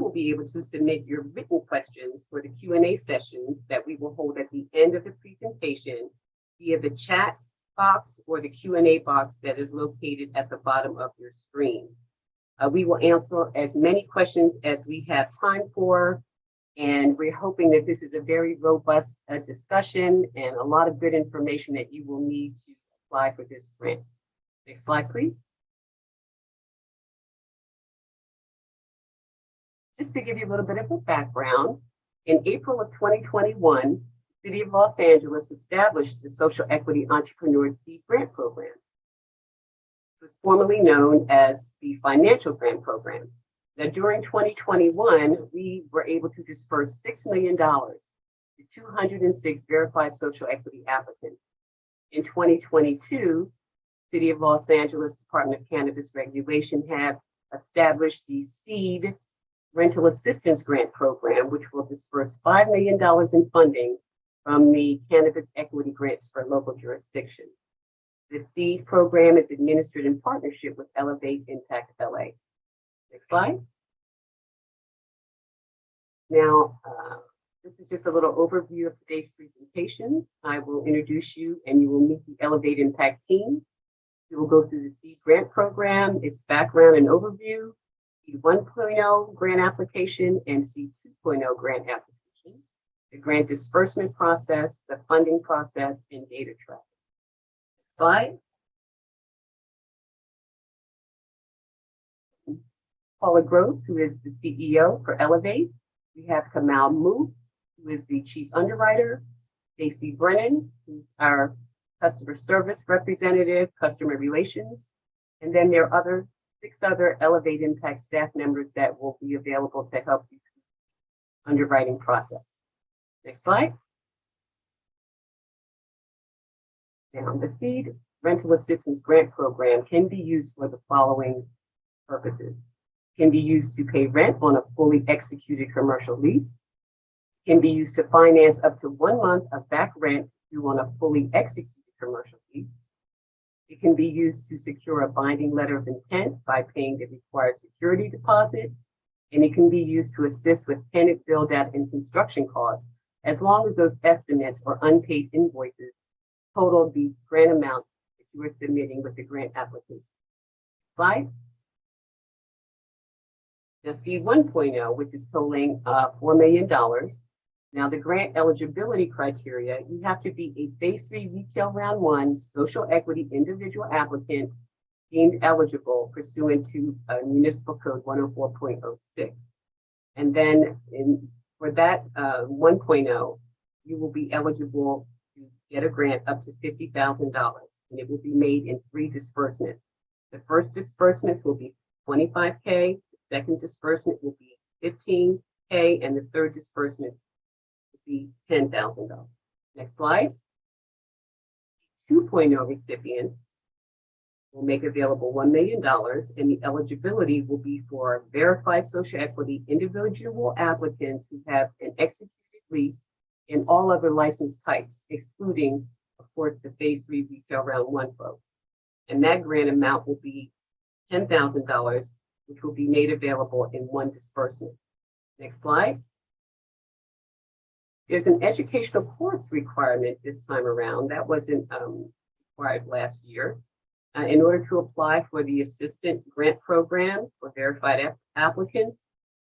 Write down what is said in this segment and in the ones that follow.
will be able to submit your written questions for the Q&A session that we will hold at the end of the presentation via the chat box or the Q&A box that is located at the bottom of your screen. We will answer as many questions as we have time for, and we're hoping that this is a very robust discussion and a lot of good information that you will need to apply for this grant. Next slide, please. Just to give you a little bit of a background, in April of 2021, the City of Los Angeles established the Social Equity Entrepreneur Seed Grant Program. It was formerly known as the Financial Grant Program. Now, during 2021, we were able to disperse $6 million to 206 verified social equity applicants. In 2022, City of Los Angeles Department of Cannabis Regulation have established the Seed Rental Assistance Grant Program, which will disperse $5 million in funding from the Cannabis Equity Grants for local jurisdictions. The SEED program is administered in partnership with Elevate Impact LA. Next slide. Now, this is just a little overview of today's presentations. I will introduce you and you will meet the Elevate Impact team. We will go through the SEED grant program, its background and overview, SEED 1.0 grant application, and SEED 2.0 grant application, the grant disbursement process, the funding process, and data tracking. Slide. Paula Groves, who is the CEO for Elevate. We have Kamal Mu, who is the Chief Underwriter. Stacey Brennan, who's our Customer Service Representative, Customer Relations. And then there are 6 other Elevate Impact staff members that will be available to help you through the underwriting process. Next slide. Now, the Seed Rental Assistance Grant Program can be used for the following purposes. It can be used to pay rent on a fully executed commercial lease. It can be used to finance up to 1 month of back rent due on a fully executed commercial lease. It can be used to secure a binding letter of intent by paying the required security deposit. And it can be used to assist with tenant build-out and construction costs, as long as those estimates or unpaid invoices total the grant amount that you are submitting with the grant application. Slide. Now, SEED 1.0, which is totaling $4 million. Now, the grant eligibility criteria, you have to be a Phase 3 Retail Round 1 social equity individual applicant deemed eligible pursuant to Municipal Code 104.06. And then for that 1.0, you will be eligible to get a grant up to $50,000, and it will be made in 3 disbursements. The first disbursements will be $25K, the second disbursement will be $15K, and the third disbursement will be $10,000. Next slide. 2.0 recipients will make available $1 million, and the eligibility will be for verified social equity individual applicants who have an executed lease in all other license types, excluding, of course, the Phase 3 Retail Round 1 folks. And that grant amount will be $10,000, which will be made available in 1 disbursement. Next slide. There's an educational course requirement this time around that wasn't required last year. In order to apply for the Assistant Grant Program for verified applicants,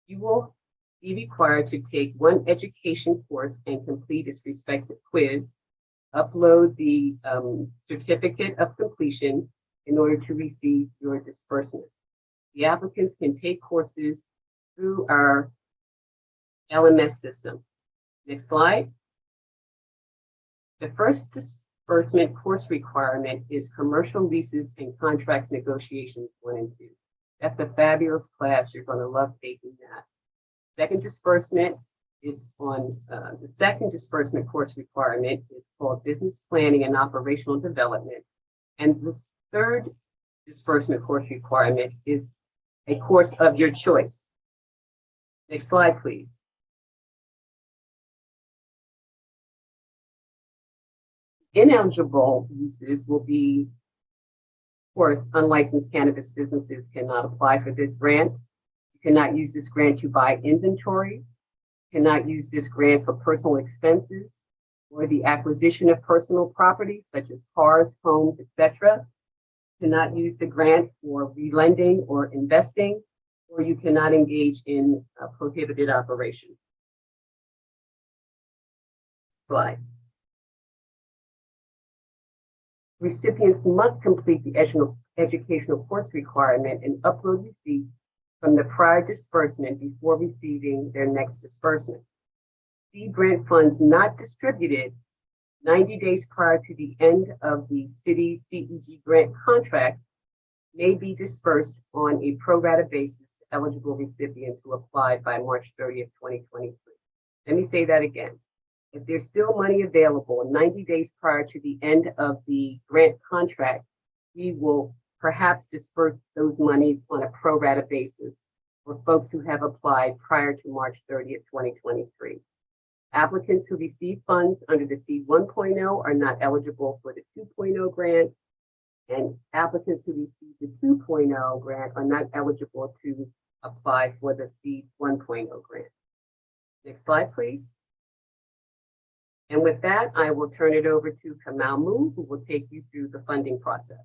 you will be required to take 1 education course and complete its respective quiz, upload the certificate of completion in order to receive your disbursement. The applicants can take courses through our LMS system. Next slide. The first disbursement course requirement is Commercial Leases and Contracts Negotiations 1 and 2. That's a fabulous class. You're going to love taking that. Second disbursement is on the second disbursement course requirement is called Business Planning and Operational Development. And the third disbursement course requirement is a course of your choice. Next slide, please. Ineligible uses will be, of course, unlicensed cannabis businesses cannot apply for this grant cannot use this grant to buy inventory, cannot use this grant for personal expenses or the acquisition of personal property such as cars, homes, etc. Cannot use the grant for relending or investing, or you cannot engage in prohibited operations. Slide. Recipients must complete the educational course requirement and upload receipts from the prior disbursement before receiving their next disbursement. Seed grant funds not distributed 90 days prior to the end of the city CEG grant contract may be dispersed on a pro rata basis to eligible recipients who applied by March 30th, 2023. Let me say that again. If there's still money available 90 days prior to the end of the grant contract, we will perhaps disperse those monies on a pro rata basis for folks who have applied prior to March 30th, 2023. Applicants who receive funds under the Seed 1.0 are not eligible for the 2.0 grant, and applicants who receive the 2.0 grant are not eligible to apply for the Seed 1.0 grant. Next slide, please. And with that, I will turn it over to Kamal Mu, who will take you through the funding process.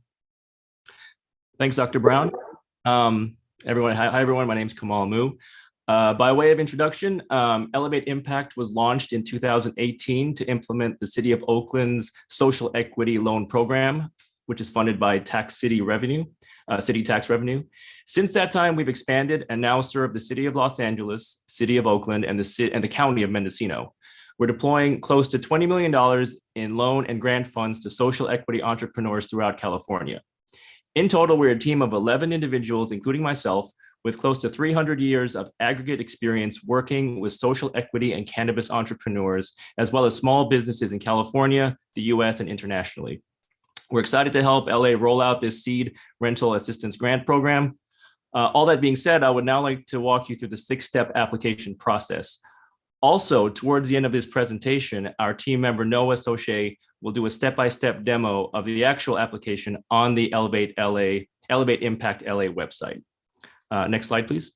Thanks, Dr. Brown. Hi everyone, my name is Kamal Mu. By way of introduction, Elevate Impact was launched in 2018 to implement the City of Oakland's Social Equity Loan Program, which is funded by city tax revenue. Since that time, we've expanded and now serve the City of Los Angeles, City of Oakland, and the County of Mendocino. We're deploying close to $20 million in loan and grant funds to social equity entrepreneurs throughout California. In total, we're a team of 11 individuals, including myself, with close to 300 years of aggregate experience working with social equity and cannabis entrepreneurs, as well as small businesses in California, the US, and internationally. We're excited to help LA roll out this seed rental assistance grant program. All that being said, I would now like to walk you through the 6-step application process. Also, towards the end of this presentation, our team member Noah Soche will do a step-by-step demo of the actual application on the Elevate Impact LA website. Next slide, please.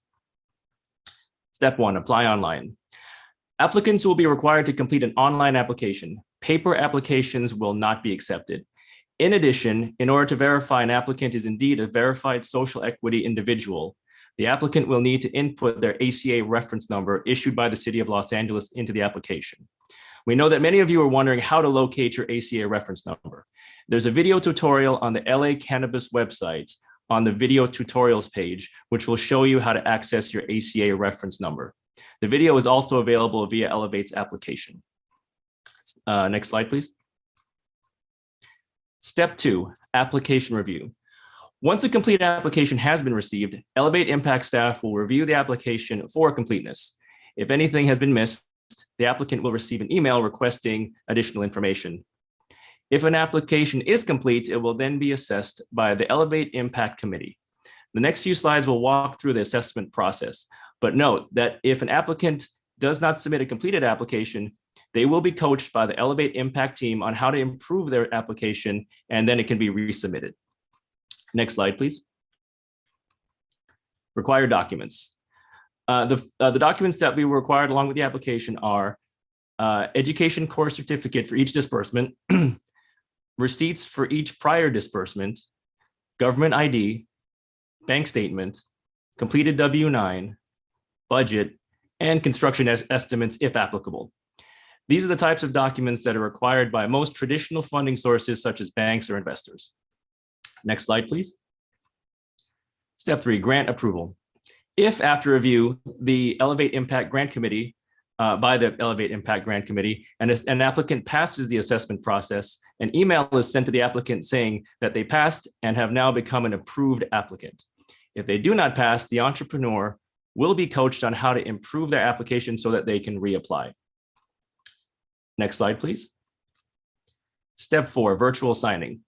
Step 1, apply online. Applicants will be required to complete an online application. Paper applications will not be accepted. In addition, in order to verify an applicant is indeed a verified social equity individual, the applicant will need to input their ACA reference number issued by the City of Los Angeles into the application. We know that many of you are wondering how to locate your ACA reference number. There's a video tutorial on the LA Cannabis website on the video tutorials page, which will show you how to access your ACA reference number. The video is also available via Elevate's application. Next slide, please. Step 2, application review. Once a complete application has been received, Elevate Impact staff will review the application for completeness. If anything has been missed, the applicant will receive an email requesting additional information. If an application is complete, it will then be assessed by the Elevate Impact Committee. The next few slides will walk through the assessment process, but note that if an applicant does not submit a completed application, they will be coached by the Elevate Impact team on how to improve their application, and then it can be resubmitted. Next slide, please. Required documents. The documents that we required along with the application are education course certificate for each disbursement, receipts for each prior disbursement, government ID, bank statement, completed W-9, budget, and construction estimates if applicable. These are the types of documents that are required by most traditional funding sources such as banks or investors. Next slide, please. Step 3, grant approval. If after review, the Elevate Impact Grant Committee, by the Elevate Impact Grant Committee, and an applicant passes the assessment process, an email is sent to the applicant saying that they passed and have now become an approved applicant. If they do not pass, the entrepreneur will be coached on how to improve their application so that they can reapply. Next slide, please. Step 4, virtual signing.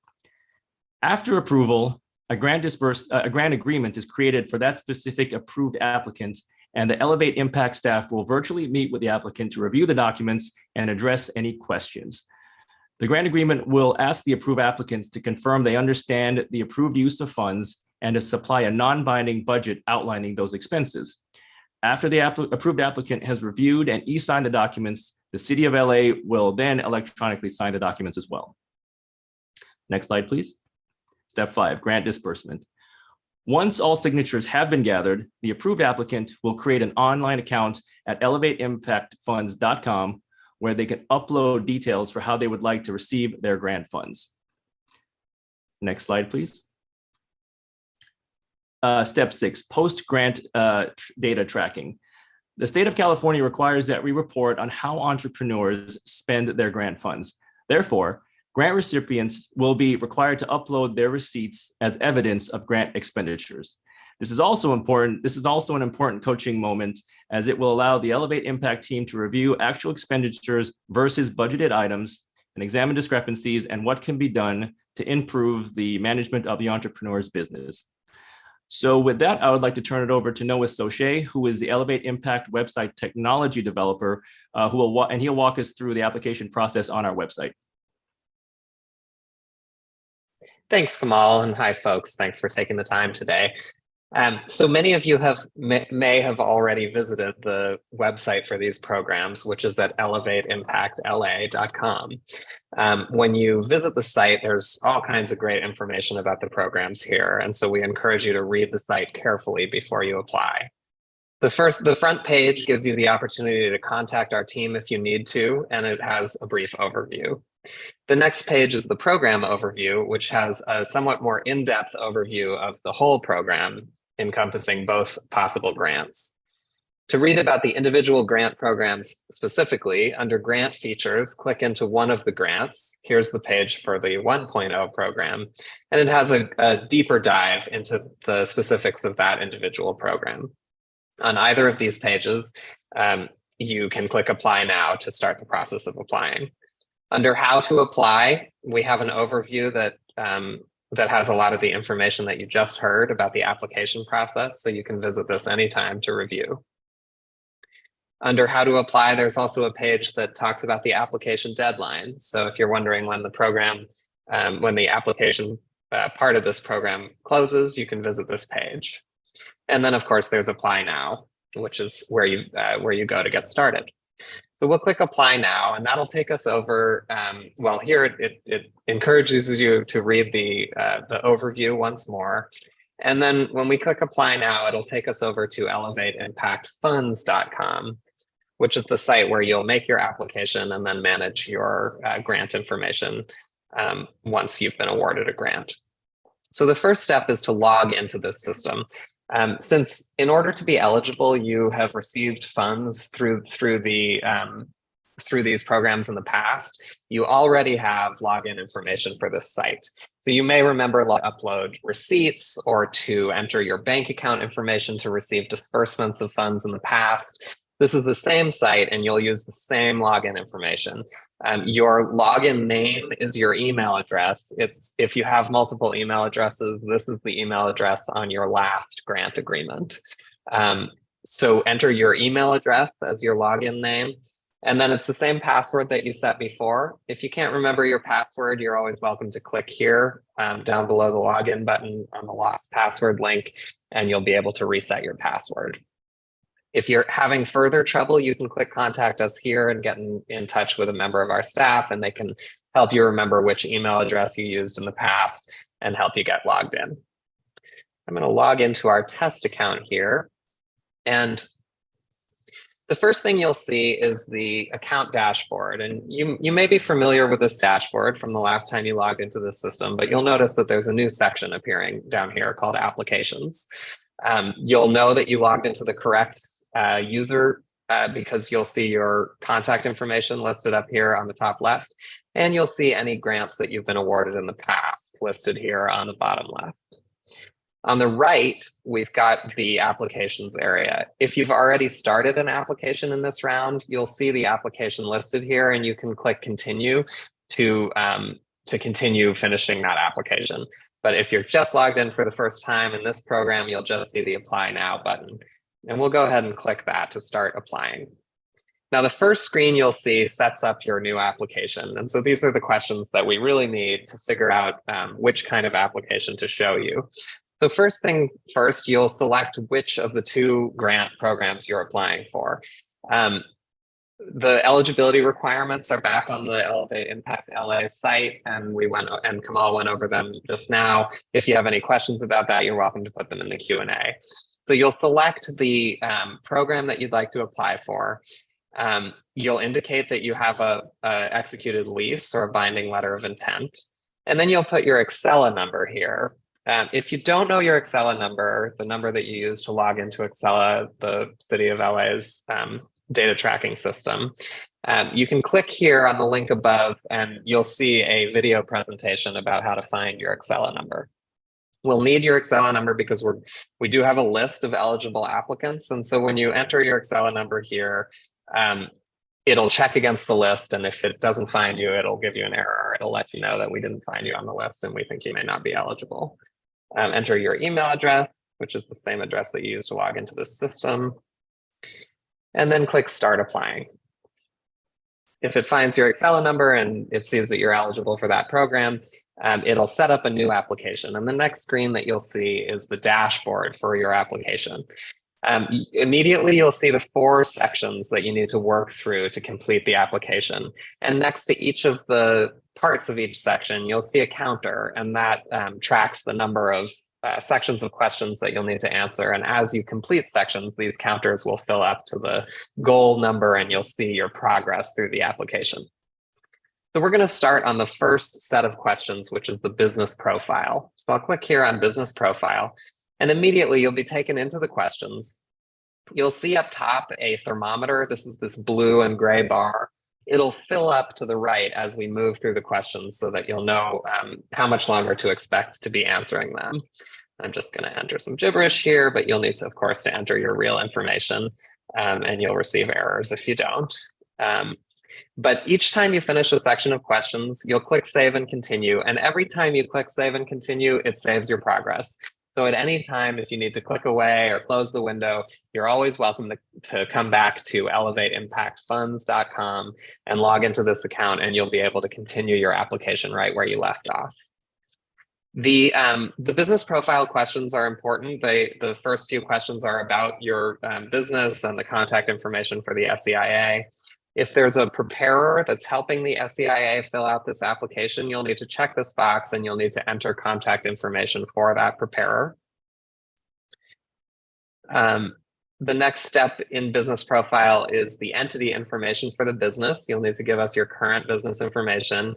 After approval, a grant agreement is created for that specific approved applicant, and the Elevate Impact staff will virtually meet with the applicant to review the documents and address any questions. The grant agreement will ask the approved applicants to confirm they understand the approved use of funds and to supply a non-binding budget outlining those expenses. After the approved applicant has reviewed and e-signed the documents, the City of LA will then electronically sign the documents as well. Next slide, please. Step 5, grant disbursement. Once all signatures have been gathered, the approved applicant will create an online account at elevateimpactfunds.com where they can upload details for how they would like to receive their grant funds. Next slide, please. Step 6, post-grant data tracking. The state of California requires that we report on how entrepreneurs spend their grant funds. Therefore, grant recipients will be required to upload their receipts as evidence of grant expenditures. This is also important. This is also an important coaching moment, as it will allow the Elevate Impact team to review actual expenditures versus budgeted items and examine discrepancies and what can be done to improve the management of the entrepreneur's business. So with that, I would like to turn it over to Noah Soche, who is the Elevate Impact website technology developer, he'll walk us through the application process on our website. Thanks, Kamal, and hi, folks. Thanks for taking the time today. So many of you may have already visited the website for these programs, which is at elevateimpactla.com. When you visit the site, there's all kinds of great information about the programs here. And so we encourage you to read the site carefully before you apply. The front page gives you the opportunity to contact our team if you need to, and it has a brief overview. The next page is the program overview, which has a somewhat more in-depth overview of the whole program, encompassing both possible grants. To read about the individual grant programs specifically, under grant features, click into one of the grants. Here's the page for the 1.0 program, and it has a deeper dive into the specifics of that individual program. On either of these pages, you can click Apply Now to start the process of applying. Under How to Apply, we have an overview that has a lot of the information that you just heard about the application process, so you can visit this anytime to review. Under How to Apply, there's also a page that talks about the application deadline. So if you're wondering when the program, when the application part of this program closes, you can visit this page. And then, of course, there's Apply Now, which is where you go to get started. So we'll click Apply Now, and that'll take us over. Well, here it encourages you to read the overview once more. And then when we click Apply Now, it'll take us over to elevateimpactfunds.com, which is the site where you'll make your application and then manage your grant information once you've been awarded a grant. So the first step is to log into this system. Since in order to be eligible, you have received funds through these programs in the past, you already have login information for this site. So you may remember to upload receipts or to enter your bank account information to receive disbursements of funds in the past. This is the same site, and you'll use the same login information. Your login name is your email address. If you have multiple email addresses, this is the email address on your last grant agreement. So enter your email address as your login name, and then it's the same password that you set before. If you can't remember your password, you're always welcome to click here down below the login button on the lost password link, and you'll be able to reset your password. If you're having further trouble, you can click Contact Us here and get in touch with a member of our staff, and they can help you remember which email address you used in the past and help you get logged in. I'm going to log into our test account here. And the first thing you'll see is the account dashboard. And you may be familiar with this dashboard from the last time you logged into the system, but you'll notice that there's a new section appearing down here called Applications. You'll know that you logged into the correct user because you'll see your contact information listed up here on the top left, and you'll see any grants that you've been awarded in the past listed here on the bottom left. On the right, we've got the applications area. If you've already started an application in this round, you'll see the application listed here, and you can click continue to continue finishing that application. But if you're just logged in for the first time in this program, you'll just see the Apply Now button. And we'll go ahead and click that to start applying. Now, the first screen you'll see sets up your new application. And so these are the questions that we really need to figure out which kind of application to show you. So first thing first, you'll select which of the 2 grant programs you're applying for. The eligibility requirements are back on the Elevate Impact LA site, and Kamal went over them just now. If you have any questions about that, you're welcome to put them in the Q&A. So you'll select the program that you'd like to apply for. You'll indicate that you have a executed lease or a binding letter of intent, and then you'll put your Excella number here. If you don't know your Excella number, the number that you use to log into Excella, the City of LA's data tracking system, you can click here on the link above and you'll see a video presentation about how to find your Excella number. We'll need your Excella number because we do have a list of eligible applicants. And so when you enter your Excella number here, it'll check against the list. And if it doesn't find you, it'll give you an error. It'll let you know that we didn't find you on the list and we think you may not be eligible. Enter your email address, which is the same address that you use to log into the system. And then click Start Applying. If it finds your Excella number and it sees that you're eligible for that program, it'll set up a new application. And the next screen that you'll see is the dashboard for your application. Immediately, you'll see the 4 sections that you need to work through to complete the application. And next to each of the parts of each section, you'll see a counter, and that tracks the number of sections of questions that you'll need to answer. And as you complete sections, these counters will fill up to the goal number and you'll see your progress through the application. So we're going to start on the first set of questions, which is the business profile. So I'll click here on business profile, and immediately you'll be taken into the questions. You'll see up top a thermometer. This is this blue and gray bar. It'll fill up to the right as we move through the questions so that you'll know how much longer to expect to be answering them. I'm just going to enter some gibberish here, but you'll need to, of course, to enter your real information, and you'll receive errors if you don't. But each time you finish a section of questions, you'll click Save and Continue. And every time you click Save and Continue, it saves your progress. So at any time, if you need to click away or close the window, you're always welcome to come back to elevateimpactfunds.com and log into this account, and you'll be able to continue your application right where you left off. The business profile questions are important. The first few questions are about your business and the contact information for the SEIA. If there's a preparer that's helping the SEIA fill out this application, you'll need to check this box and you'll need to enter contact information for that preparer. The next step in business profile is the entity information for the business. You'll need to give us your current business information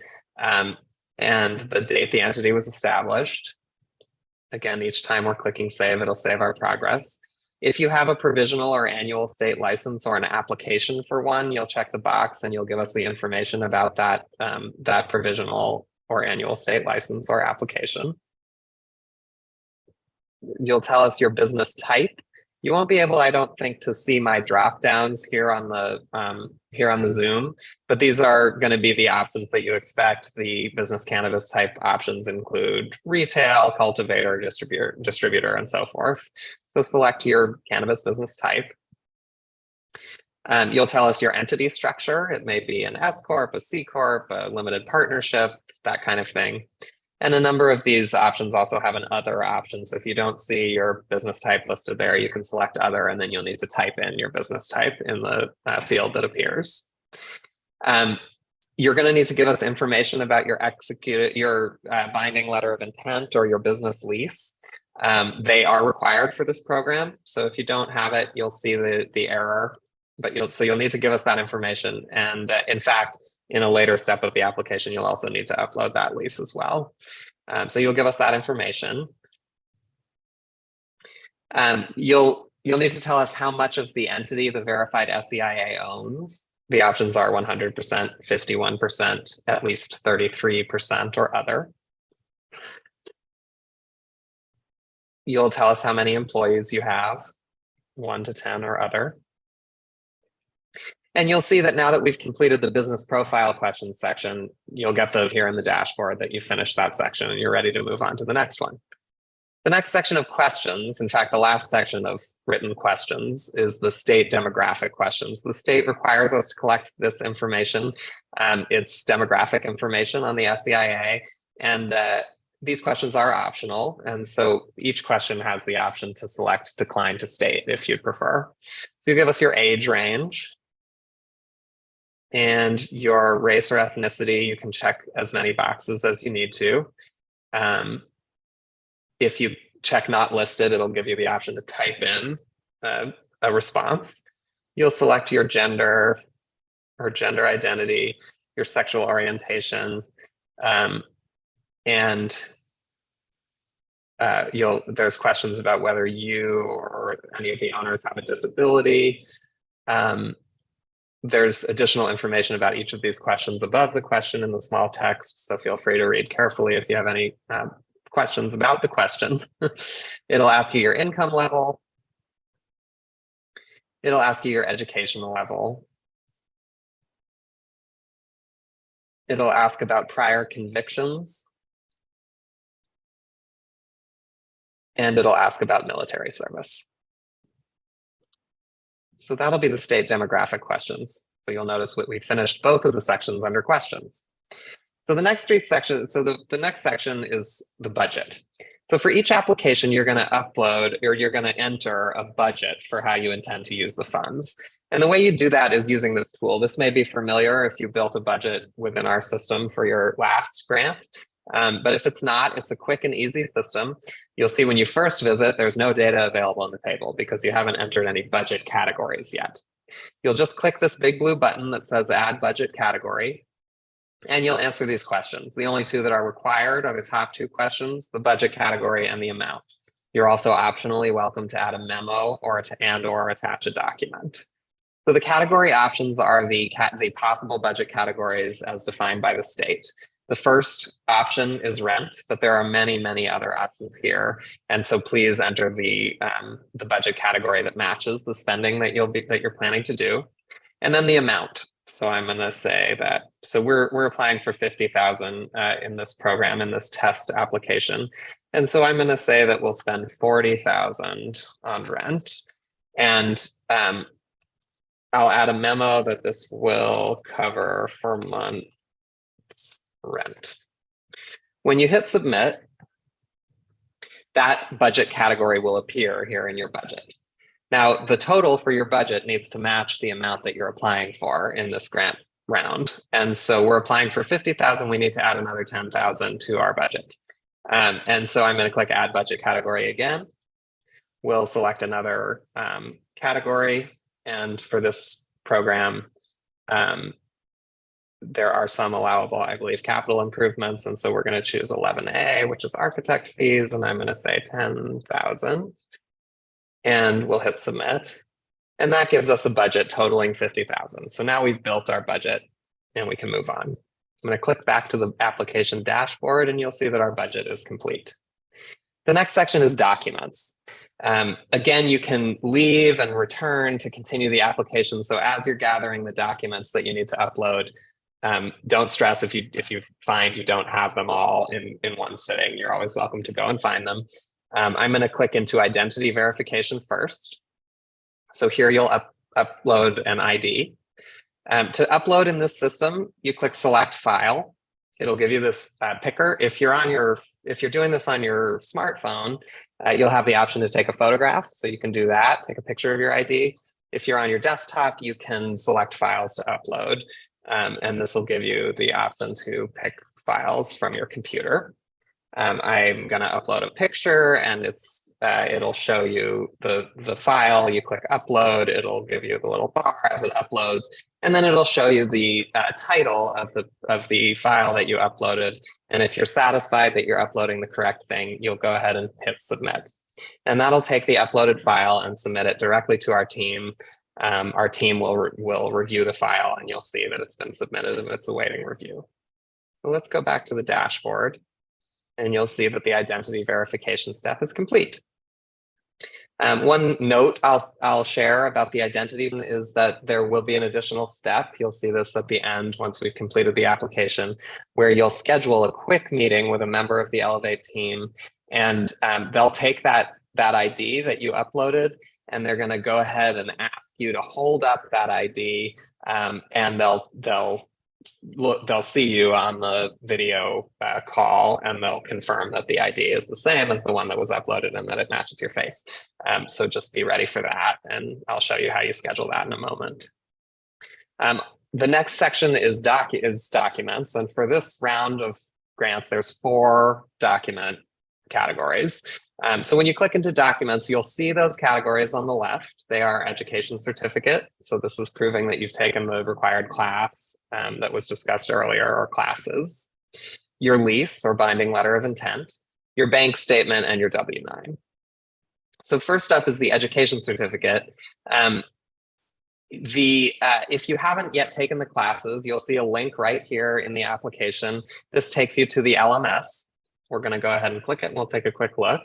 and the date the entity was established. Again, each time we're clicking save, it'll save our progress. If you have a provisional or annual state license or an application for one, you'll check the box and you'll give us the information about that, that provisional or annual state license or application. You'll tell us your business type. You won't be able, I don't think, to see my drop downs here on the Zoom, but these are going to be the options that you expect. The business cannabis type options include retail, cultivator, distributor, and so forth. So select your cannabis business type. You'll tell us your entity structure. It may be an S Corp, a C Corp, a limited partnership, that kind of thing. And a number of these options also have an other option. So if you don't see your business type listed there, you can select other, and then you'll need to type in your business type in the field that appears. You're going to need to give us information about your binding letter of intent or your business lease. They are required for this program. So if you don't have it, you'll see the error, but you'll need to give us that information. And in fact, in a later step of the application, you'll also need to upload that lease as well. So you'll give us that information. You'll need to tell us how much of the entity the verified SEIA owns. The options are 100%, 51%, at least 33%, or other. You'll tell us how many employees you have, 1 to 10 or other. And you'll see that now that we've completed the business profile questions section, you'll get here in the dashboard that you finished that section and you're ready to move on to the next one. The next section of questions, in fact, the last section of written questions, is the state demographic questions. The state requires us to collect this information. It's demographic information on the SEIA. And these questions are optional. And so each question has the option to select decline to state if you'd prefer. So you give us your age range and your race or ethnicity. You can check as many boxes as you need to. If you check not listed, it'll give you the option to type in a response. You'll select your gender or gender identity, your sexual orientation, and there's questions about whether you or any of the owners have a disability. There's additional information about each of these questions above the question in the small text, so feel free to read carefully if you have any questions about the question. It'll ask you your income level. It'll ask you your educational level. It'll ask about prior convictions. And it'll ask about military service. So that'll be the state demographic questions. So you'll notice we finished both of the sections under questions. So the next three sections, so the next section is the budget. So for each application, you're going to upload or you're going to enter a budget for how you intend to use the funds. And the way you do that is using this tool. This may be familiar if you built a budget within our system for your last grant. But if it's not, it's a quick and easy system. You'll see when you first visit, there's no data available on the table because you haven't entered any budget categories yet. You'll just click this big blue button that says add budget category, and you'll answer these questions. The only two that are required are the top two questions, the budget category and the amount. You're also optionally welcome to add a memo or attach a document. So the category options are the possible budget categories as defined by the state. The first option is rent, but there are many, many other options here. And so please enter the budget category that matches the spending that you're planning to do. And then the amount. So I'm going to say that, so we're applying for 50,000 in this program, in this test application. And so I'm going to say that we'll spend 40,000 on rent. And I'll add a memo that this will cover for months rent. When you hit submit, that budget category will appear here in your budget. Now, the total for your budget needs to match the amount that you're applying for in this grant round. And so we're applying for 50,000. We need to add another 10,000 to our budget. And so I'm going to click add budget category again. We'll select another category. And for this program, there are some allowable, I believe, capital improvements. And so we're going to choose 11A, which is architect fees. And I'm going to say 10,000. And we'll hit submit. And that gives us a budget totaling 50,000. So now we've built our budget and we can move on. I'm going to click back to the application dashboard and you'll see that our budget is complete. The next section is documents. Again, you can leave and return to continue the application. So as you're gathering the documents that you need to upload, don't stress if you find you don't have them all in one sitting. You're always welcome to go and find them. I'm going to click into identity verification first. So here you'll upload an ID. To upload in this system, you click select file. It'll give you this picker. If you're doing this on your smartphone, you'll have the option to take a photograph. So you can do that, take a picture of your ID. If you're on your desktop, you can select files to upload. And this will give you the option to pick files from your computer. I'm going to upload a picture and it'll show you the file. You click upload, it'll give you the little bar as it uploads, and then it'll show you the title of the file that you uploaded. And if you're satisfied that you're uploading the correct thing, you'll go ahead and hit submit. And that'll take the uploaded file and submit it directly to our team. Our team will review the file and you'll see that it's been submitted and it's awaiting review. So let's go back to the dashboard. And you'll see that the identity verification step is complete. One note I'll share about the identity is that there will be an additional step. You'll see this at the end once we've completed the application, where you'll schedule a quick meeting with a member of the Elevate team, and they'll take that ID that you uploaded, and they're going to go ahead and ask you to hold up that ID, and they'll they'll see you on the video call, and they'll confirm that the ID is the same as the one that was uploaded and that it matches your face. So just be ready for that, and I'll show you how you schedule that in a moment. The next section is documents, and for this round of grants, there's 4 document categories. So when you click into documents, you'll see those categories on the left. They are education certificate. So this is proving that you've taken the required class that was discussed earlier, or classes. Your lease or binding letter of intent, your bank statement, and your W-9. So first up is the education certificate. If you haven't yet taken the classes, you'll see a link right here in the application. This takes you to the LMS. We're going to go ahead and click it, and we'll take a quick look.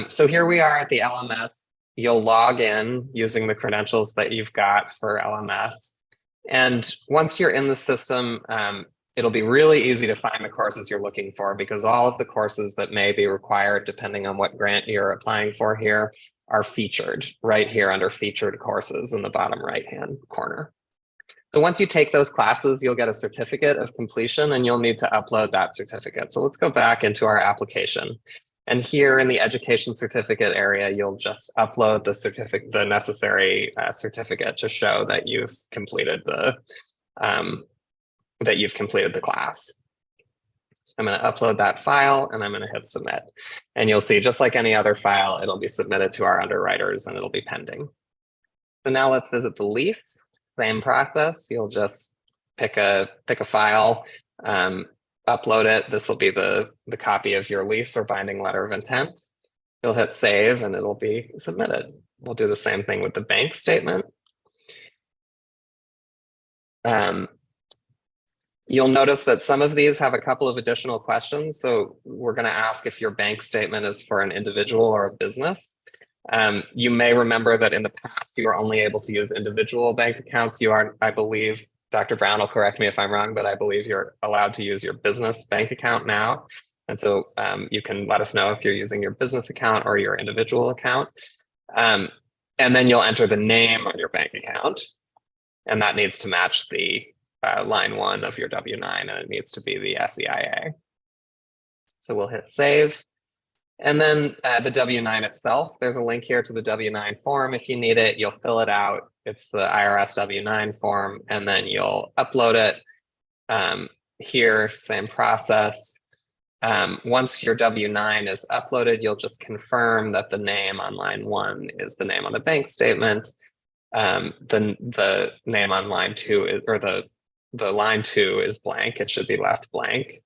So here we are at the LMS. You'll log in using the credentials that you've got for LMS. And once you're in the system, it'll be really easy to find the courses you're looking for, because all of the courses that may be required, depending on what grant you're applying for here, are featured right here under featured courses in the bottom right-hand corner. So once you take those classes, you'll get a certificate of completion, and you'll need to upload that certificate. So let's go back into our application. And here in the education certificate area, you'll just upload the necessary certificate to show that you've completed the class. So I'm going to upload that file, and I'm going to hit submit. And you'll see, just like any other file, it'll be submitted to our underwriters, and it'll be pending. So now let's visit the lease. Same process. You'll just pick a file, upload it. This will be the copy of your lease or binding letter of intent. You'll hit save, and it'll be submitted. We'll do the same thing with the bank statement. You'll notice that some of these have a couple of additional questions. So we're going to ask if your bank statement is for an individual or a business. You may remember that in the past, you were only able to use individual bank accounts. You are, I believe, Dr. Brown will correct me if I'm wrong, but I believe you're allowed to use your business bank account now. And so you can let us know if you're using your business account or your individual account. And then you'll enter the name on your bank account. And that needs to match the line 1 of your W-9, and it needs to be the SEIA. So we'll hit save. And then the W-9 itself, there's a link here to the W-9 form. If you need it, you'll fill it out. It's the IRS W-9 form, and then you'll upload it. Here, same process. Once your W-9 is uploaded, you'll just confirm that the name on line 1 is the name on the bank statement. The name on line 2 is, or the line 2 is blank. It should be left blank.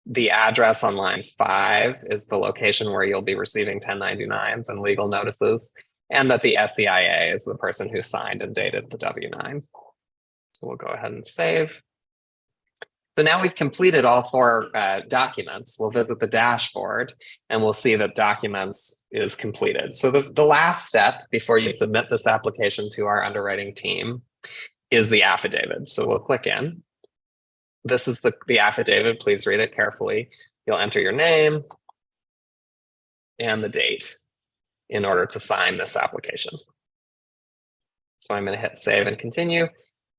The address on line 5 is the location where you'll be receiving 1099s and legal notices, and that the SEIA is the person who signed and dated the W-9. So we'll go ahead and save. So now we've completed all 4 documents. We'll visit the dashboard, and we'll see that documents is completed. So the last step before you submit this application to our underwriting team is the affidavit. So we'll click in. This is the affidavit. Please read it carefully. You'll enter your name and the date in order to sign this application. So I'm going to hit save and continue.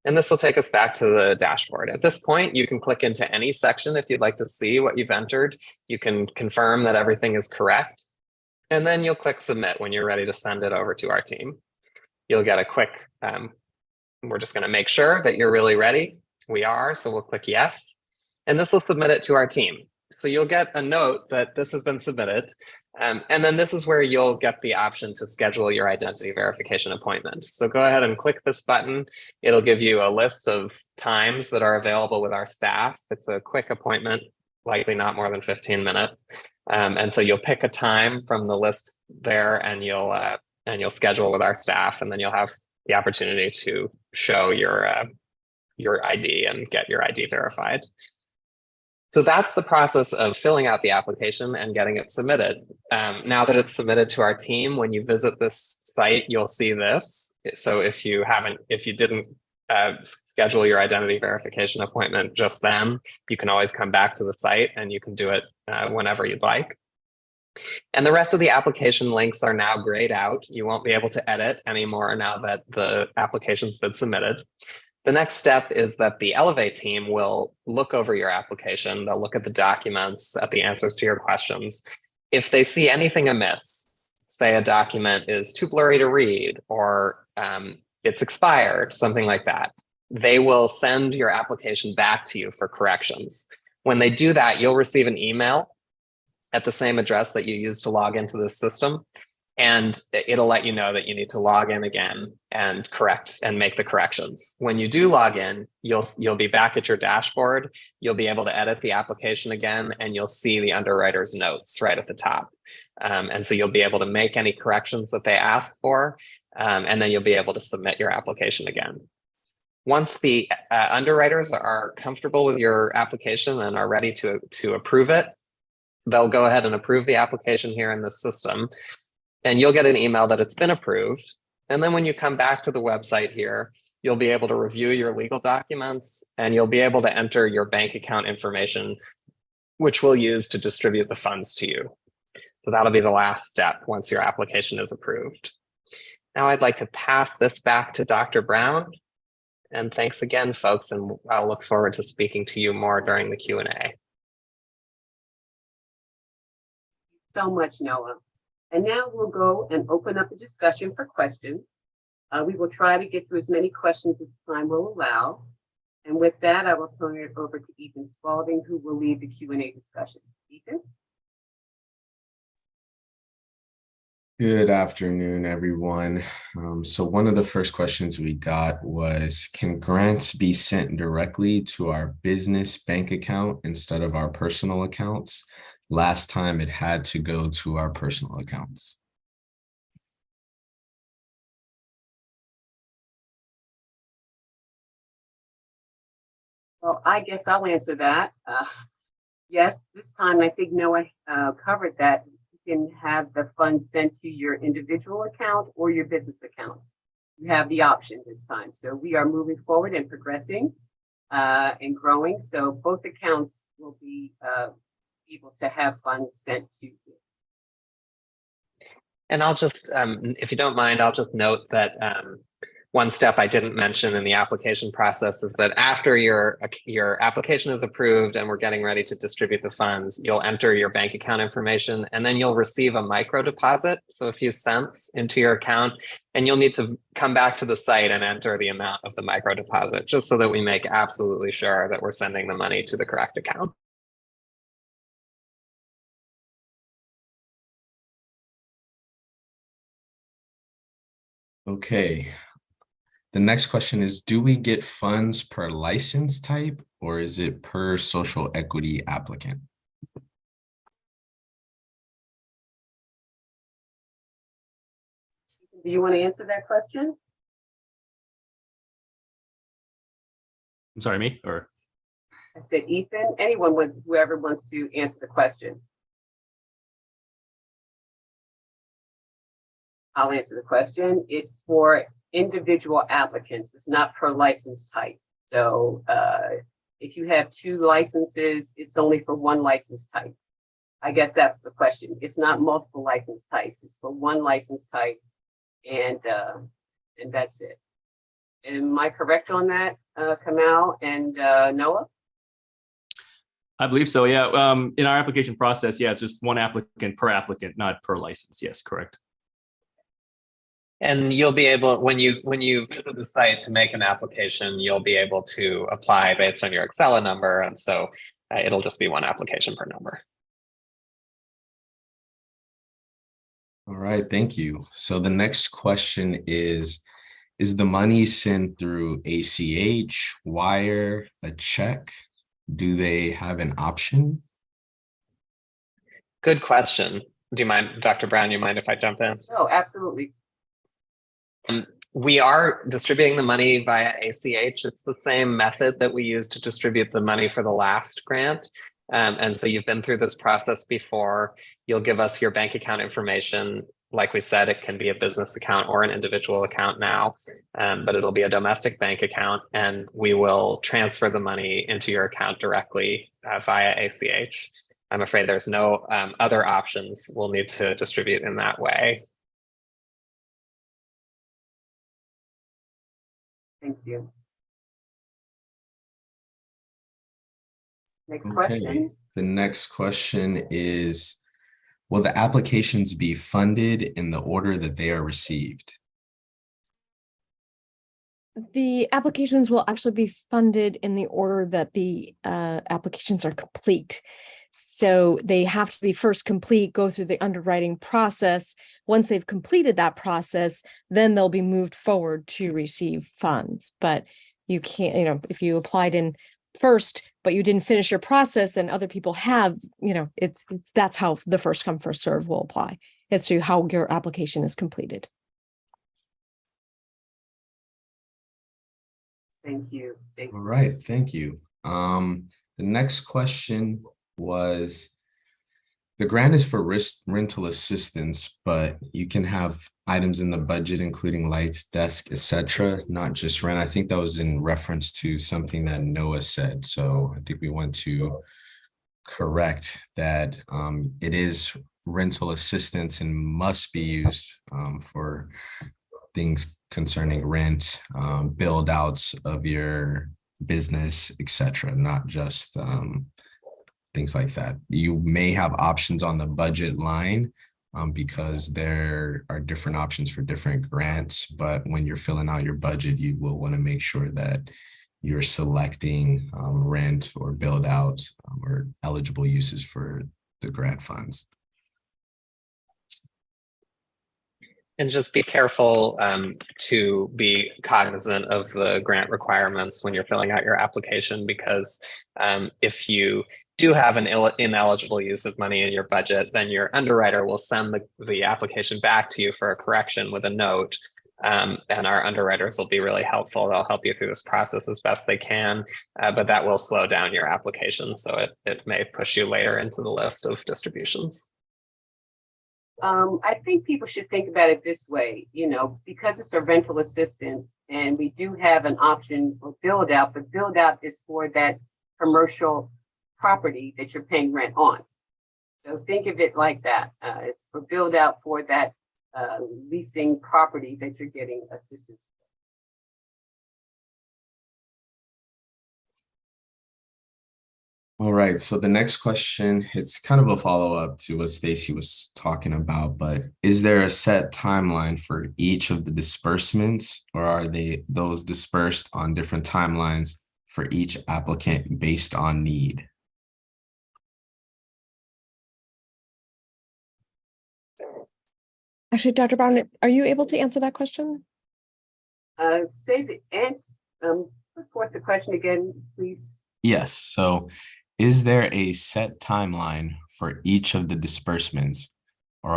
And this will take us back to the dashboard. At this point, you can click into any section if you'd like to see what you've entered. You can confirm that everything is correct. And then you'll click submit when you're ready to send it over to our team. You'll get a quick, we're just going to make sure that you're really ready. We are, so we'll click yes, and this will submit it to our team. So you'll get a note that this has been submitted, and then this is where you'll get the option to schedule your identity verification appointment. So go ahead and click this button. It'll give you a list of times that are available with our staff. It's a quick appointment, likely not more than 15 minutes. And so you'll pick a time from the list there, and you'll schedule with our staff, and then you'll have the opportunity to show your ID and get your ID verified. So that's the process of filling out the application and getting it submitted. Now that it's submitted to our team, when you visit this site, you'll see this. So if you didn't schedule your identity verification appointment just then, you can always come back to the site and you can do it whenever you'd like. And the rest of the application links are now grayed out. You won't be able to edit anymore now that the application's been submitted. The next step is that the Elevate team will look over your application. They'll look at the documents, at the answers to your questions. If they see anything amiss, say a document is too blurry to read or it's expired, something like that, they will send your application back to you for corrections. When they do that, you'll receive an email at the same address that you used to log into the system. And it'll let you know that you need to log in again and correct and make the corrections. When you do log in, you'll be back at your dashboard. You'll be able to edit the application again, and you'll see the underwriter's notes right at the top. And so you'll be able to make any corrections that they ask for, and then you'll be able to submit your application again. Once the underwriters are comfortable with your application and are ready to approve it, they'll go ahead and approve the application here in the system. And you'll get an email that it's been approved. And then when you come back to the website here, you'll be able to review your legal documents and you'll be able to enter your bank account information, which we'll use to distribute the funds to you. So that'll be the last step once your application is approved. Now I'd like to pass this back to Dr. Brown. And thanks again, folks, and I'll look forward to speaking to you more during the Q&A. So much, Noah. And now we'll go and open up the discussion for questions. We will try to get through as many questions as time will allow. And with that, I will turn it over to Ethan Spalding, who will lead the Q&A discussion. Ethan? Good afternoon, everyone. So one of the first questions we got was, can grants be sent directly to our business bank account instead of our personal accounts? Last time it had to go to our personal accounts. Well, I guess I'll answer that. Yes, this time I think Noah covered that. You can have the funds sent to your individual account or your business account. You have the option this time. So we are moving forward and progressing and growing. So both accounts will be able to have funds sent to you. And I'll just, if you don't mind, I'll just note that one step I didn't mention in the application process is that after your application is approved and we're getting ready to distribute the funds, you'll enter your bank account information and then you'll receive a micro deposit, so a few cents into your account, and you'll need to come back to the site and enter the amount of the micro deposit, just so that we make absolutely sure that we're sending the money to the correct account. Okay. The next question is, do we get funds per license type or is it per social equity applicant? Do you want to answer that question? I'm sorry, me or? I said, Ethan, whoever wants to answer the question. I'll answer the question. It's for individual applicants. It's not per license type. So if you have 2 licenses, it's only for 1 license type. I guess that's the question. It's not multiple license types. It's for 1 license type, and that's it. Am I correct on that, Kamal and Noah? I believe so, yeah. In our application process, yeah, it's just 1 applicant per applicant, not per license. Yes, correct. And you'll be able, when you visit the site to make an application, you'll be able to apply based on your Excel number. And so it'll just be 1 application per number. All right, thank you. So the next question is the money sent through ACH, wire, a check? Do they have an option? Good question. Do you mind, Dr. Brown, you mind if I jump in? Oh, absolutely. We are distributing the money via ACH. It's the same method that we used to distribute the money for the last grant. And so you've been through this process before. You'll give us your bank account information. Like we said, it can be a business account or an individual account now, but it'll be a domestic bank account, and we will transfer the money into your account directly via ACH. I'm afraid there's no other options. We'll need to distribute in that way. Thank you. Next Okay, question. the next question is, will the applications be funded in the order that they are received? The applications will actually be funded in the order that the applications are complete. So they have to be first complete, go through the underwriting process. Once they've completed that process, then they'll be moved forward to receive funds. But you can't, if you applied in first, but you didn't finish your process and other people have, it's that's how the first come, first serve will apply as to how your application is completed. Thank you, Stacy. All right, thank you. The next question was, the grant is for rental assistance, but you can have items in the budget, including lights, desk, etc., not just rent. I think that was in reference to something that Noah said. So I think we want to correct that it is rental assistance and must be used for things concerning rent, build outs of your business, etc., not just things like that. You may have options on the budget line because there are different options for different grants, but when you're filling out your budget, you will want to make sure that you're selecting rent or build out or eligible uses for the grant funds. And just be careful to be cognizant of the grant requirements when you're filling out your application, because if you do have an ineligible use of money in your budget, then your underwriter will send the application back to you for a correction with a note. And our underwriters will be really helpful. They'll help you through this process as best they can, but that will slow down your application. So it may push you later into the list of distributions. I think people should think about it this way, because it's a rental assistance and we do have an option for build out, but build out is for that commercial property that you're paying rent on. So think of it like that. It's for build out for that leasing property that you're getting assistance. All right, so the next question, it's kind of a follow-up to what Stacy was talking about, but is there a set timeline for each of the disbursements, or are those dispersed on different timelines for each applicant based on need? Actually, Dr. Brown, are you able to answer that question? Say the answer, put forth the question again, please. Yes, so is there a set timeline for each of the disbursements, or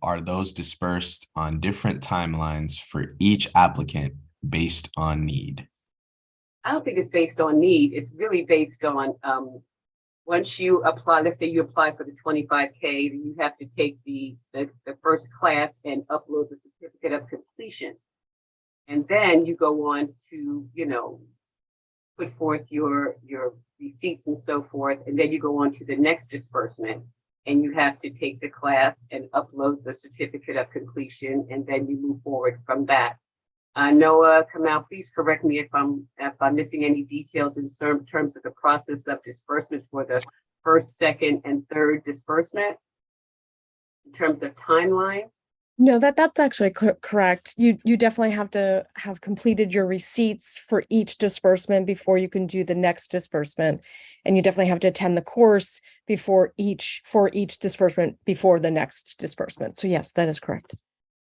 are those dispersed on different timelines for each applicant based on need? I don't think it's based on need. It's really based on once you apply, let's say you apply for the 25K, then you have to take the first class and upload the certificate of completion. And then you go on to, put forth your receipts and so forth. And then you go on to the next disbursement and you have to take the class and upload the certificate of completion. And then you move forward from that. Noah, Kamal, please correct me if I'm missing any details in terms of the process of disbursements for the first, second, and third disbursement in terms of timeline. No, that's actually correct. You definitely have to have completed your receipts for each disbursement before you can do the next disbursement. And you definitely have to attend the course for each disbursement before the next disbursement. So yes, that is correct.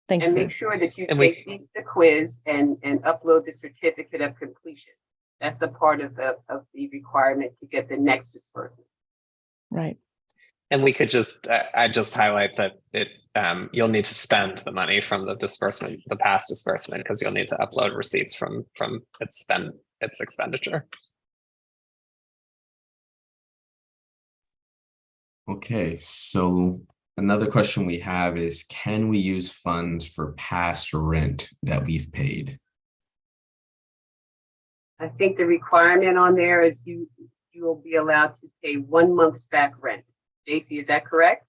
Thank you. And make sure that you take the quiz and upload the certificate of completion. That's a part of the requirement to get the next disbursement. Right. And we could I just highlight that you'll need to spend the money from the past disbursement, because you'll need to upload receipts from its expenditure. Okay, so another question we have is, can we use funds for past rent that we've paid? I think the requirement on there is you will be allowed to pay 1 month's back rent. JC, is that correct?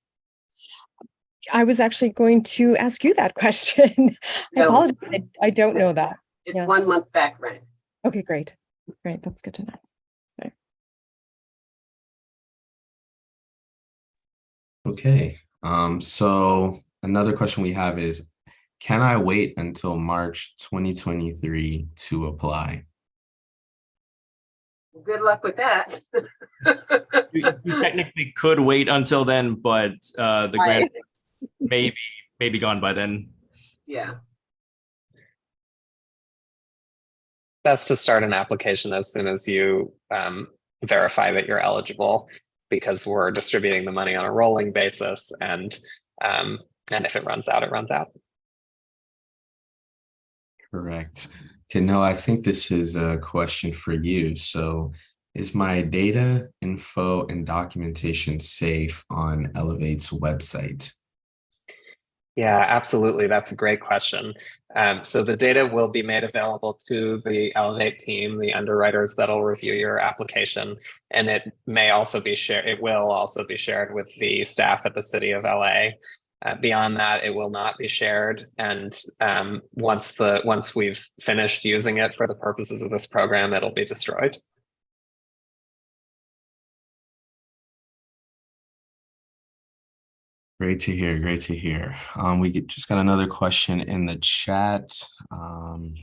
I was actually going to ask you that question. I apologize. I don't know that. It's 1 month's back rent. Okay, great. Great. That's good to know. Okay, so another question we have is, can I wait until March 2023 to apply? Good luck with that. You technically could wait until then, but the grant may be gone by then. Yeah, Best to start an application as soon as you verify that you're eligible, because we're distributing the money on a rolling basis, and if it runs out, it runs out. Correct. Okay, no, I think this is a question for you. So, is my data, info, and documentation safe on Elevate's website? Yeah, absolutely. That's a great question. So the data will be made available to the Elevate team, the underwriters that'll review your application, and it may also be shared. It will also be shared with the staff at the City of LA. Beyond that, it will not be shared. And once we've finished using it for the purposes of this program, it'll be destroyed. Great to hear. Great to hear. Just got another question in the chat.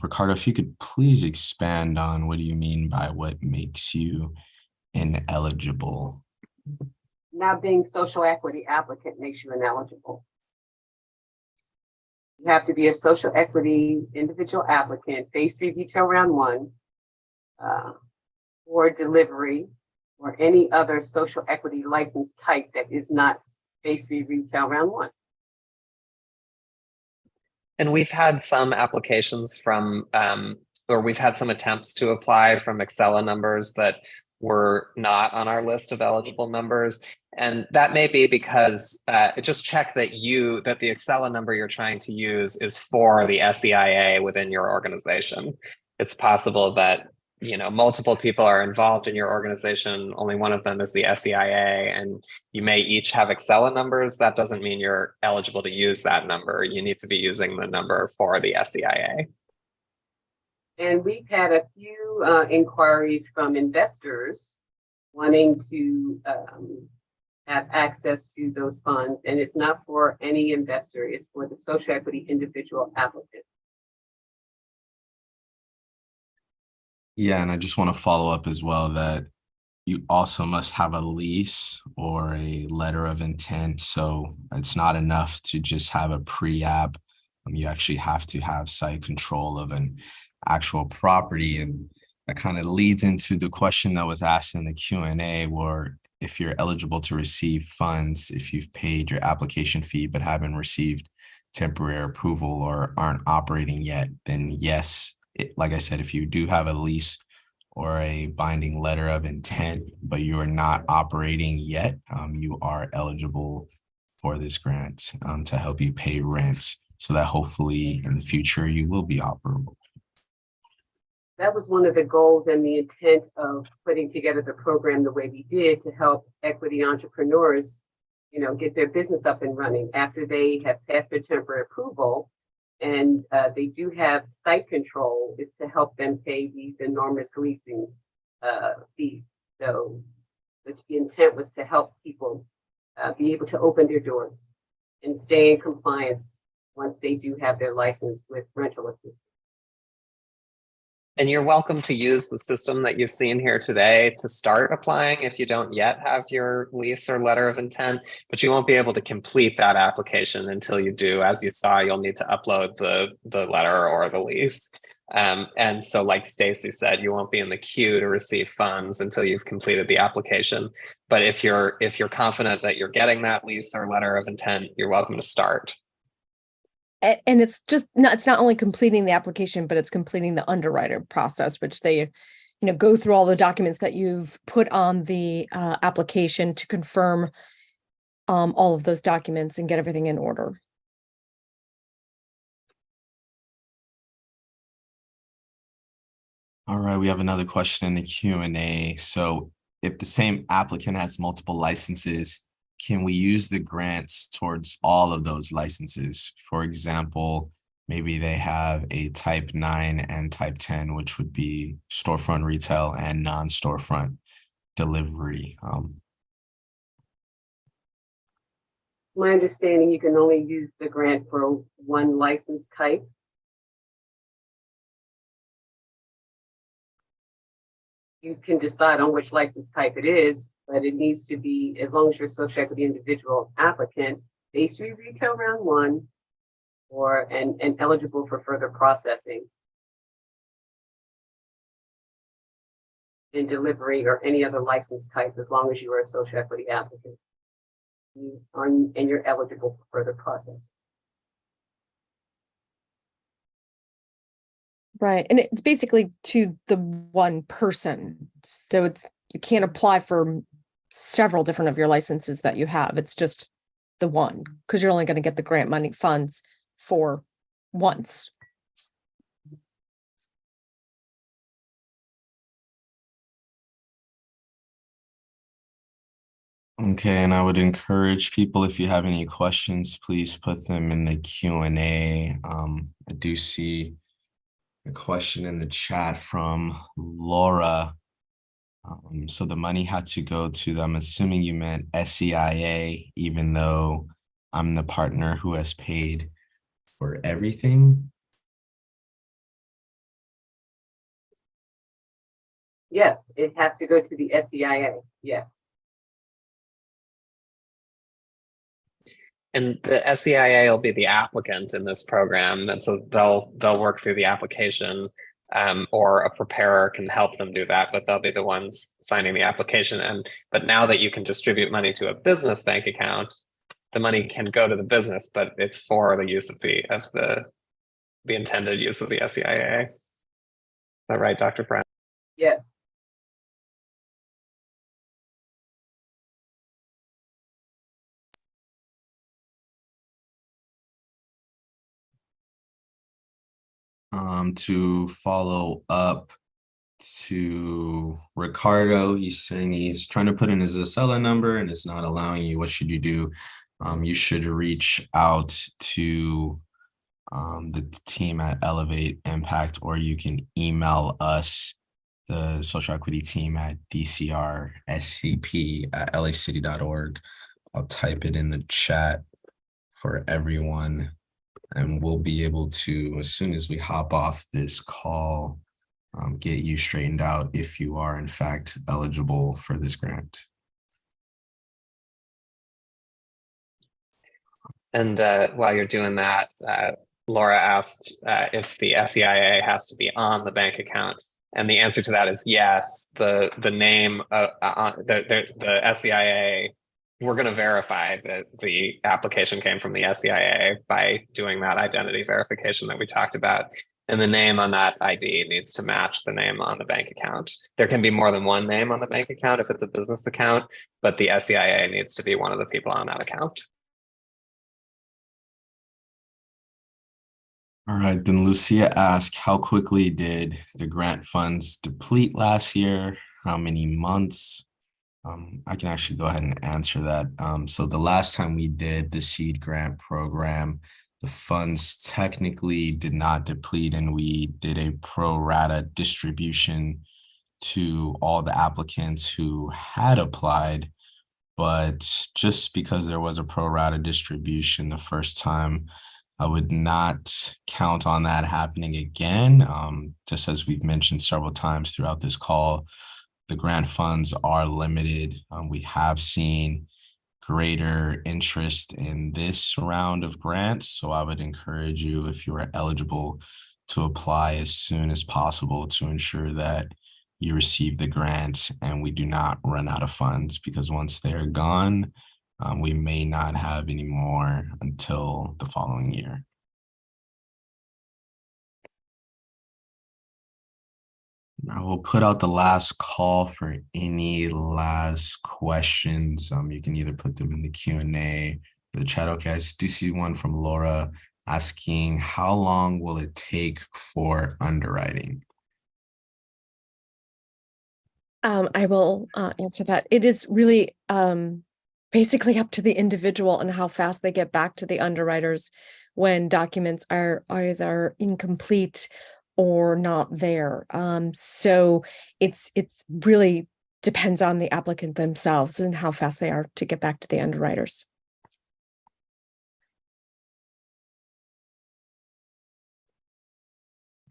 Ricardo, if you could please expand on what do you mean by what makes you ineligible? not being social equity applicant makes you ineligible. You have to be a social equity individual applicant, phase 3 retail round 1, or delivery, or any other social equity license type that is not phase 3 retail round 1. And we've had some applications from, or we've had some attempts to apply from Excella numbers that were not on our list of eligible numbers. And that may be because just check that the Excella number you're trying to use is for the SEIA within your organization. It's possible that multiple people are involved in your organization. Only one of them is the SEIA, and you may each have Excella numbers. That doesn't mean you're eligible to use that number. You need to be using the number for the SEIA. And we've had a few inquiries from investors wanting to have access to those funds. And it's not for any investor, it's for the social equity individual applicant. Yeah, and I just want to follow up as well that you also must have a lease or a letter of intent. So it's not enough to just have a pre-app. You actually have to have site control of an actual property. And that kind of leads into the question that was asked in the Q&A, where if you're eligible to receive funds, if you've paid your application fee but haven't received temporary approval or aren't operating yet, then yes, like I said, if you do have a lease or a binding letter of intent, but you are not operating yet, you are eligible for this grant to help you pay rent so that hopefully in the future you will be operable. That was one of the goals and the intent of putting together the program the way we did, to help equity entrepreneurs, get their business up and running after they have passed their temporary approval. And they do have site control, is to help them pay these enormous leasing fees. So the intent was to help people be able to open their doors and stay in compliance once they do have their license with rental assistance. And you're welcome to use the system that you've seen here today to start applying if you don't yet have your lease or letter of intent, but you won't be able to complete that application until you do. As you saw, you'll need to upload the letter or the lease. And so like Stacy said, you won't be in the queue to receive funds until you've completed the application. But if you're confident that you're getting that lease or letter of intent, you're welcome to start. And it's not only completing the application, but it's completing the underwriter process, which they, go through all the documents that you've put on the application to confirm all of those documents and get everything in order. All right, we have another question in the Q&A. So if the same applicant has multiple licenses, can we use the grants towards all of those licenses? For example, maybe they have a type 9 and type 10, which would be storefront retail and non-storefront delivery. My understanding, you can only use the grant for one license type. You can decide on which license type it is, but it needs to be, as long as you're a social equity individual applicant, phase 3 retail round 1, or and eligible for further processing and delivery or any other license type, as long as you are a social equity applicant. And you're eligible for further processing. Right. And it's basically to the one person. So you can't apply for several different of your licenses that you have. It's just the one, because you're only going to get the grant money funds for once. Okay, and I would encourage people, if you have any questions, please put them in the Q&A. I do see a question in the chat from Laura. So the money had to go to I'm assuming you meant SEIA, even though I'm the partner who has paid for everything. Yes, it has to go to the SEIA. Yes. And the SEIA will be the applicant in this program, and so they'll work through the application, or a preparer can help them do that, but they'll be the ones signing the application. But now that you can distribute money to a business bank account, the money can go to the business, but it's for the use of the intended use of the SEIA. Is that right, Dr. Brown? Yes. To follow up to Ricardo, he's saying he's trying to put in his Acela number and it's not allowing you. What should you do? You should reach out to the team at Elevate Impact, or you can email us, the social equity team, at DCR@lacity.org. I'll type it in the chat for everyone, and we'll be able to, as soon as we hop off this call, get you straightened out if you are in fact eligible for this grant. And while you're doing that, Laura asked if the SEIA has to be on the bank account, and the answer to that is yes. The name the SEIA, we're going to verify that the application came from the SEIA by doing that identity verification that we talked about. And the name on that ID needs to match the name on the bank account. There can be more than one name on the bank account if it's a business account, but the SEIA needs to be one of the people on that account. All right, then Lucia asked, how quickly did the grant funds deplete last year? How many months? I can actually go ahead and answer that. So the last time we did the seed grant program, the funds technically did not deplete, and we did a pro rata distribution to all the applicants who had applied. But just because there was a pro rata distribution the first time, I would not count on that happening again. Just as we've mentioned several times throughout this call, the grant funds are limited. We have seen greater interest in this round of grants, so I would encourage you, if you are eligible, to apply as soon as possible to ensure that you receive the grant and we do not run out of funds, because once they're gone, we may not have any more until the following year. I will put out the last call for any last questions. You can either put them in the Q&A or the chat. Okay, I do see one from Laura asking, how long will it take for underwriting? I will answer that. It is really basically up to the individual and how fast they get back to the underwriters when documents are either incomplete or not there. So it's really depends on the applicant themselves and how fast they are to get back to the underwriters.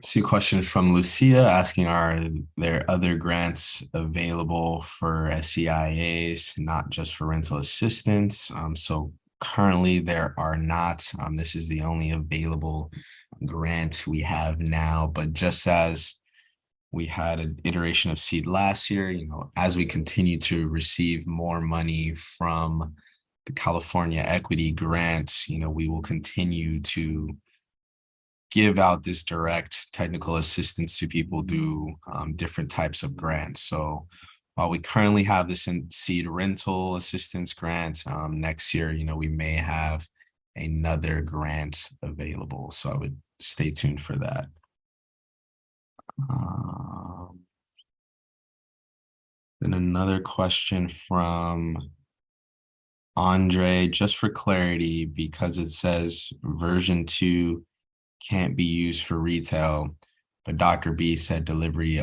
See a question from Lucia asking, are there other grants available for SCIAs, not just for rental assistance? So currently there are not. This is the only available grant we have now, but just as we had an iteration of seed last year, as we continue to receive more money from the California equity grants, we will continue to give out this direct technical assistance to people through different types of grants. So while we currently have this in seed rental assistance grant, next year, we may have another grant available. So I would stay tuned for that. Then another question from Andre, just for clarity, because it says version 2 can't be used for retail, but Dr. B said delivery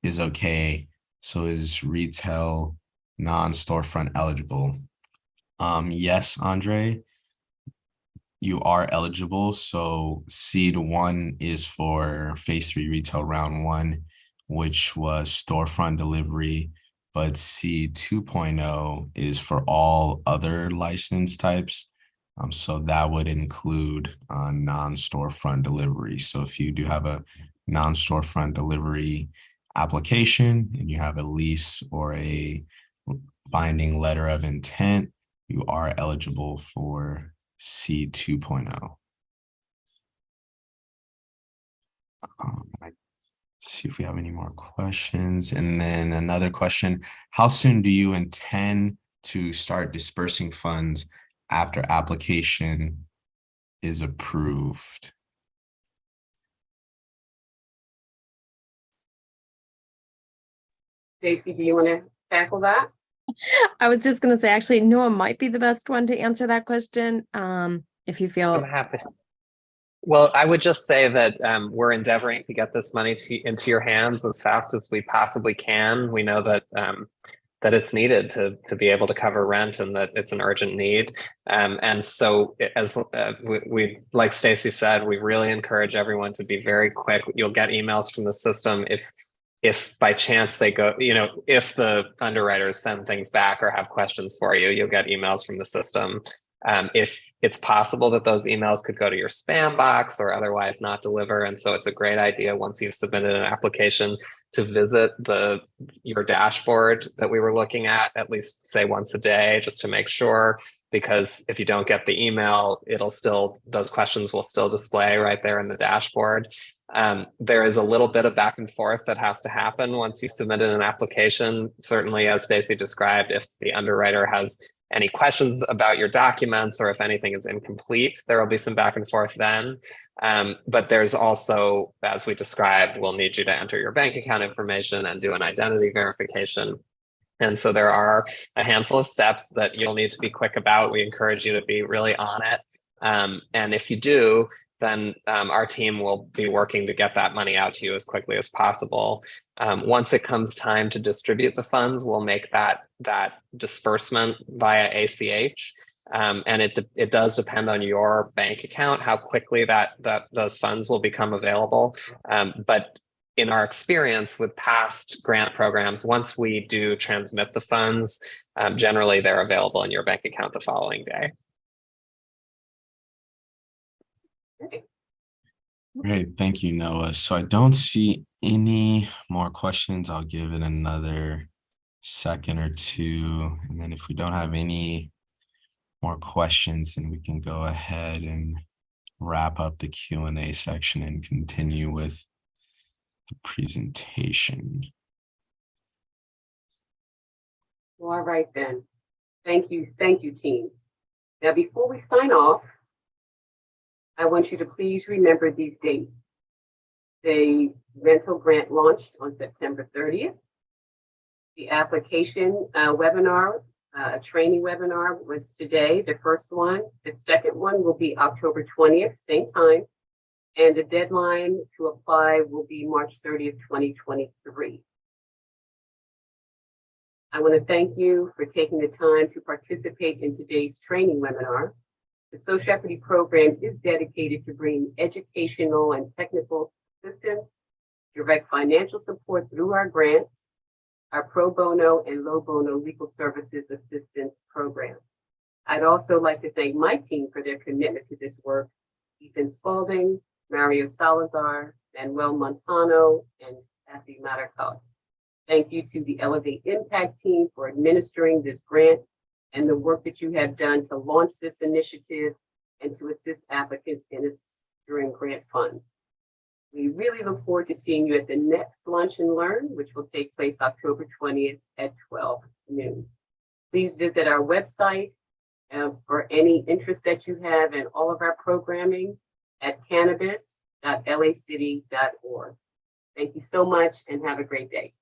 is okay. So is retail non-storefront eligible? Yes, Andre, you are eligible. So seed 1 is for phase 3 retail round 1, which was storefront delivery, but seed 2.0 is for all other license types. So that would include non-storefront delivery. So if you do have a non-storefront delivery application and you have a lease or a binding letter of intent, you are eligible for seed 2.0. Let's see if we have any more questions. And then another question, how soon do you intend to start dispersing funds after application is approved? Stacy, do you want to tackle that? I was just going to say, actually, Noah might be the best one to answer that question. If you feel I'm happy. Well, I would just say that we're endeavoring to get this money into your hands as fast as we possibly can. We know that that it's needed to be able to cover rent and that it's an urgent need. And so as we like Stacy said, we really encourage everyone to be very quick. You'll get emails from the system if by chance they go, if the underwriters send things back or have questions for you, you'll get emails from the system. If it's possible that those emails could go to your spam box or otherwise not deliver. And so it's a great idea once you've submitted an application to visit your dashboard that we were looking at least say once a day, just to make sure, because if you don't get the email, those questions will still display right there in the dashboard. There is a little bit of back and forth that has to happen once you've submitted an application. Certainly, as Stacy described, if the underwriter has any questions about your documents or if anything is incomplete, there will be some back and forth then. But there's also, as we described, we'll need you to enter your bank account information and do an identity verification. And so there are a handful of steps that you'll need to be quick about. We encourage you to be really on it. And if you do, then our team will be working to get that money out to you as quickly as possible. Once it comes time to distribute the funds, we'll make that disbursement via ACH. And it does depend on your bank account, how quickly those funds will become available. But in our experience with past grant programs, once we do transmit the funds, generally they're available in your bank account the following day. Great, thank you, Noah. So I don't see any more questions. I'll give it another second or two. And then if we don't have any more questions, then we can go ahead and wrap up the Q&A section and continue with the presentation. All right then. Thank you, team. Now, before we sign off, I want you to please remember these dates. The rental grant launched on September 30th. The application webinar, a training webinar, was today, the first one. The second one will be October 20th, same time. And the deadline to apply will be March 30th, 2023. I want to thank you for taking the time to participate in today's training webinar. The Social Equity Program is dedicated to bringing educational and technical assistance, direct financial support through our grants, our pro bono and low bono legal services assistance program. I'd also like to thank my team for their commitment to this work: Ethan Spalding, Mario Salazar, Manuel Montano, and Kathy Maricot. Thank you to the Elevate Impact team for administering this grant and the work that you have done to launch this initiative and to assist applicants in securing grant funds. We really look forward to seeing you at the next Lunch and Learn, which will take place October 20th at 12 noon. Please visit our website for any interest that you have in all of our programming at cannabis.lacity.org. Thank you so much and have a great day.